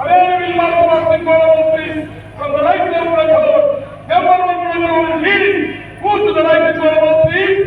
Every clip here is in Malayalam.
Available mark please from the right level of the road. Number 1 will lead. Move to the right level, please.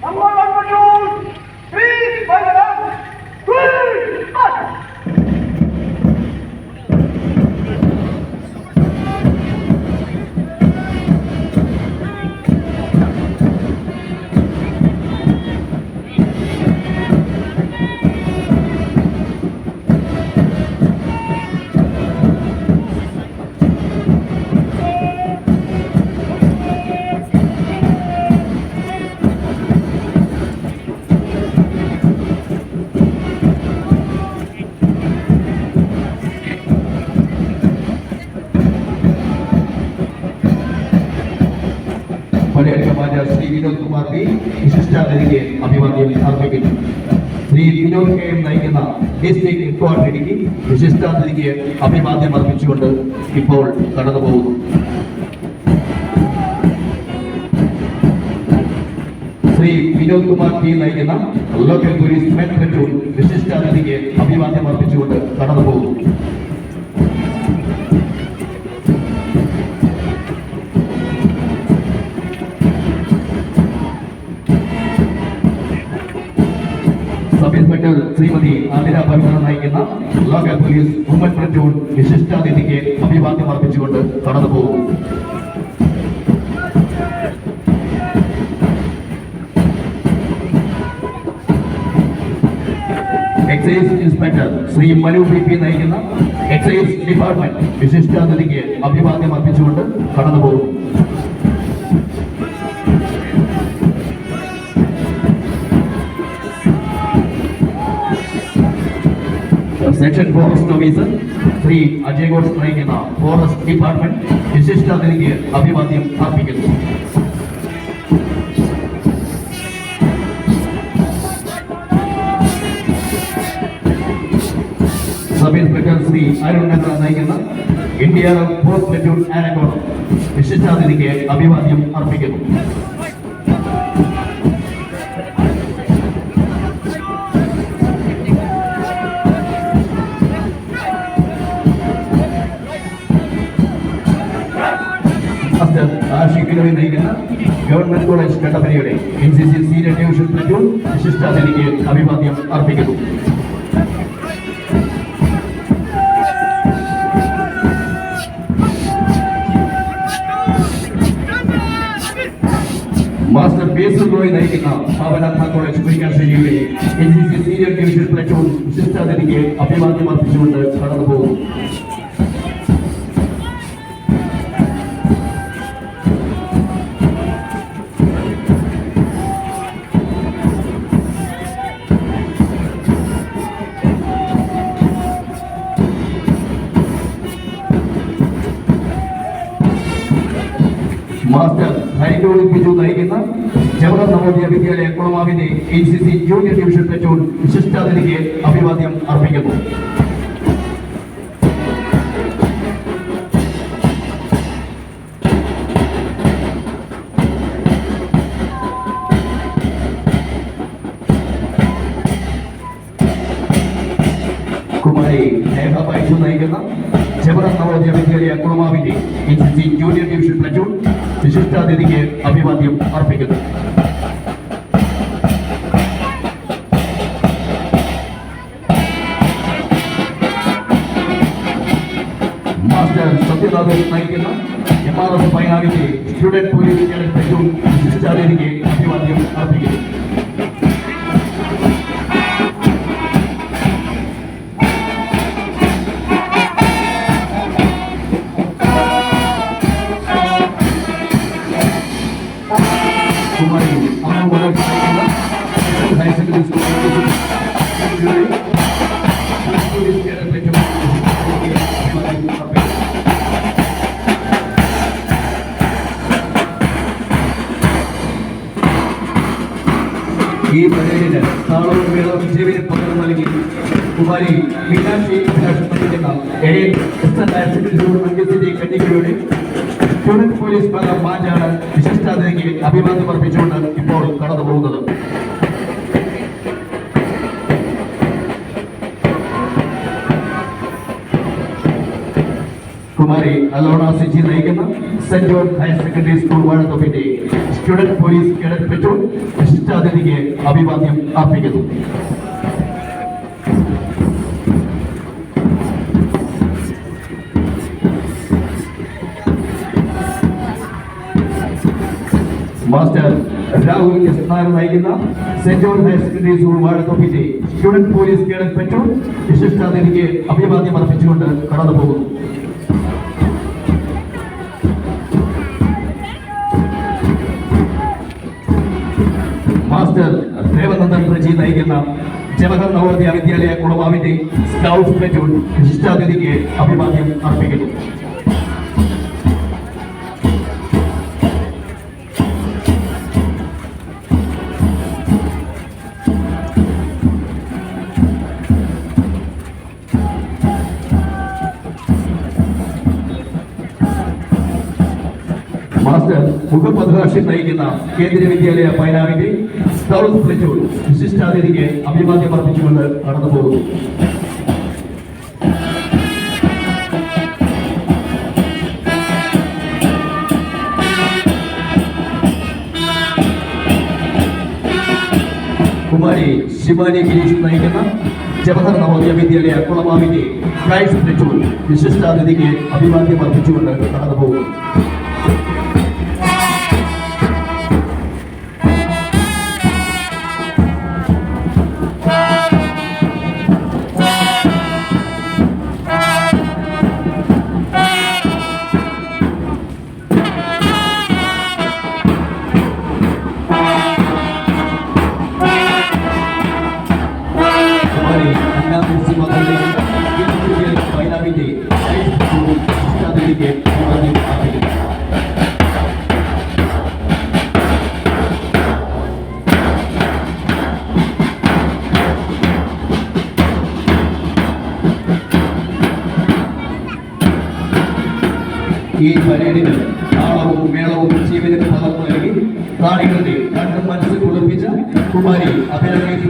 Number 1 patrol, please, by the left, please, march. Shri Vinod Kumar P വിശിഷ്ടാതിഥിക്ക് അഭിവാദ്യം അർപ്പിക്കുന്നു. ശ്രീ വിനോദ് കെ എം നയിക്കുന്ന ഡിസ്ട്രിക്ട് ഹെഡ്ക്വാർട്ടർ ഇടുക്കി വിശിഷ്ടാതിഥിക്ക് അഭിവാദ്യം അർപ്പിച്ചുകൊണ്ട് ഇപ്പോൾ കടന്നു പോകുന്നു. ശ്രീ വിനോദ് കുമാർ പി നയിക്കുന്ന ലോക്കൽ പോലീസ് മെൻ പ്ലറ്റൂൺ വിശിഷ്ടാതിഥിക്ക് അഭിവാദ്യം അർപ്പിച്ചുകൊണ്ട് കടന്നു പോകുന്നു. സബ് ഇൻസ്പെക്ടർ ശ്രീമതി ആതിര പവിത്ര നയിക്കുന്ന ലോക്കൽ പോലീസ് വുമൻ പ്ലറ്റൂൺ വിശിഷ്ടാതിഥിക്ക് അഭിവാദ്യം അർപ്പിച്ചുകൊണ്ട് കടന്നു പോകും. Excise inspector Shri Manu P P നയിക്കുന്ന എക്സൈസ് ഡിപ്പാർട്ട്മെന്റ് വിശിഷ്ടാതിഥിക്ക് അഭിവാദ്യം അർപ്പിച്ചുകൊണ്ട് കടന്നു പോകും. Section forest officer Shri Ajay Ghosh നയിക്കുന്ന ഫോറസ്റ്റ് ഡിപ്പാർട്ട്മെന്റ് വിശിഷ്ടാതിഥിക്ക് അഭിവാദ്യം അർപ്പിക്കുന്നു. സബ് ഇൻസ്പെക്ടർ ശ്രീ അരുൺ മെഹ്റ നയിക്കുന്ന ഇന്ത്യ ഫോർത്ത് പ്ലറ്റൂൺ ആനക്കോണം വിശിഷ്ടാതിഥിക്ക് അഭിവാദ്യം അർപ്പിക്കുന്നു. നയിക്കുന്ന ഗവൺമെന്റ് കോളേജ് കട്ടപ്പനയുടെ NCC സീനിയർ ഡിവിഷൻ പ്ലറ്റൂൺ വിശിഷ്ടാതിഥിക്ക് അഭിവാദ്യം അർപ്പിക്കുന്നു. മാസ്റ്റർ ബേസിൽ റോയ് നയിക്കുന്ന പാവനാത്മ കോളേജ് മുരിക്കാശ്ശേരിയുടെ NCC സീനിയർ ഡിവിഷൻ പ്ലറ്റൂൺ വിശിഷ്ടാതിഥിക്ക് അഭിവാദ്യം അർപ്പിച്ചുകൊണ്ട് കടന്നു പോകുന്നു. മാസ്റ്റർ ഹരിഗോളി ബിജു നയിക്കുന്ന ജവഹർ നവോദയ വിദ്യാലയ കുളമാവിന്റെ NCC ജൂനിയർ ഡിവിഷൻ പ്ലറ്റൂൺ വിശിഷ്ടാതിഥിക്ക് അഭിവാദ്യം അർപ്പിക്കുന്നു. കുമാരി നേഹ ബൈജു നയിക്കുന്ന ജവഹർ നവോദയ വിദ്യാലയ കുളമാവിന്റെ NCC ജൂനിയർ ഡിവിഷൻ പ്ലറ്റൂൺ വിശിഷ്ടാതിഥിക്ക് അഭിവാദ്യം അർപ്പിക്കുന്നു. മാസ്റ്റർ സത്യനാഥൻ നയിക്കുന്ന MRS പൈനാവിന്റെ സ്റ്റുഡന്റ് പോലീസ് കേഡറ്റ് പ്ലറ്റൂൺ വിശിഷ്ടാതിഥിക്ക് അഭിവാദ്യം അർപ്പിക്കുന്നു. കുമാരി അമ്മ ഹയർ സെക്കൻഡറി സ്കൂൾ ഈ പരേഡിന് താളവും മേളവും ജീവന് പകർന്നു നൽകി കുമാരി മീനാക്ഷി നയിക്കുന്ന കന്യകയുടെ സ്റ്റുഡന്റ് പോലീസ് പദം മാറ്റാണ് വിശിഷ്ടാതിഥിക്ക് അഭിവാദ്യം അർപ്പിച്ചുകൊണ്ട് ഇപ്പോൾ കടന്നു പോകുന്നത്. കുമാരി അലോണ സിജി നയിക്കുന്ന saint John higher secondary school വാഴത്തോപ്പിന്റെ സ്റ്റുഡന്റ് പോലീസ് കേഡറ്റ് പ്ലറ്റൂൺ വിശിഷ്ടാതിഥിക്ക് അഭിവാദ്യം അർപ്പിക്കുന്നു. മാസ്റ്റർ രാഹുൽ എസ് നായർ നയിക്കുന്ന saint John higher secondary school വാഴത്തോപ്പിന്റെ സ്റ്റുഡന്റ് പോലീസ് കേഡറ്റ് പ്ലറ്റൂൺ വിശിഷ്ടാതിഥിക്ക് അഭിവാദ്യം അർപ്പിച്ചുകൊണ്ട് കടന്നു പോകുന്നു. മാസ്റ്റർ ദേവനന്ദൻ പ്രജി നയിക്കുന്ന ജവഹർ നവോദയ വിദ്യാലയ കുളമാവിന്റെ സ്കൗട്ട് പ്ലറ്റൂൺ വിശിഷ്ടാതിഥിക്ക് അഭിവാദ്യം അർപ്പിക്കുന്നു. മാസ്റ്റർ മുഖപദ്ഭാഷി നയിക്കുന്ന കേന്ദ്രീയ വിദ്യാലയ പൈനാവിന്റെ സ്കൗട്ട് പ്ലറ്റൂൺ വിശിഷ്ടാതിഥിക്ക് അഭിവാദ്യം അർപ്പിച്ചുകൊണ്ട് കടന്നു പോകുന്നു. കുമാരി ശിവാനി ഗിരീഷ് നയിക്കുന്ന ജവഹർ നവോദയ വിദ്യാലയ കുളമാവിന്റെ പ്രൈസ് പ്ലറ്റൂൺ വിശിഷ്ടാതിഥിക്ക് അഭിവാദ്യം അർപ്പിച്ചുകൊണ്ട് കടന്നു പോകുന്നു. ഈ പരേഡിന് താളവും മേളവും ജീവന് പകർന്നു നൽകി കാണികളുടെ കണ്ണും മനസ്സ് കുളിർപ്പിച്ച കുമാരി അഭിനന്ദി